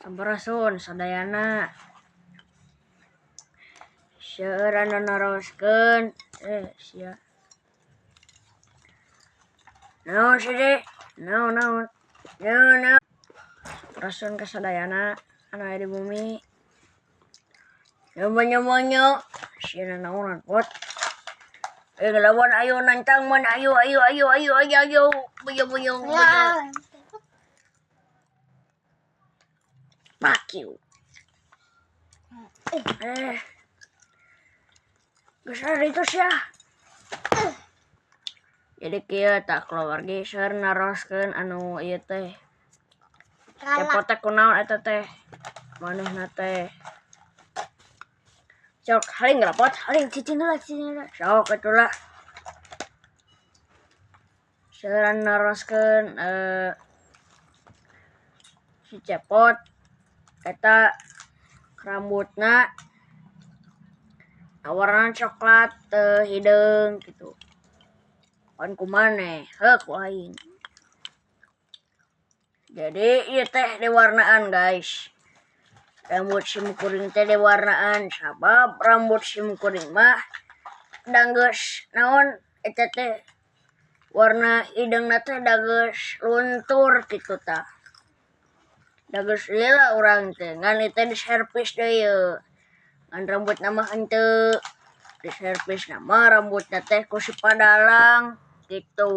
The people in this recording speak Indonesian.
Sampurasun sadayana seueurana naroskeun sia naon sih deh naon sampurasun ka sadayana anu aya di bumi nyoba-nyobanyo sia naonan pot lawan ayo nantang man ayo boyo fuck you besar itu sih jadi kieu tak keluarga seueur naroskeun anu ieu teh cepot teh kunaon eta teh manehna teh sok haling rapot haling cicing heula sok atulah seueur naroskeun si cepot eta rambutna warna coklat hideung gitu pan kumaneh heuk ku aing jadi ieu teh diwarnaan guys rambut simkuring teh diwarnaan sabab rambut simkuring mah danggeus naon eta teh warna hideungna teh danggeus luntur kitu tah danggeus ieu lah urang teh ngan ieu teh diservis deui ngan rambutna mah henteu diservis mah rambutna teh ku si padalang gitu.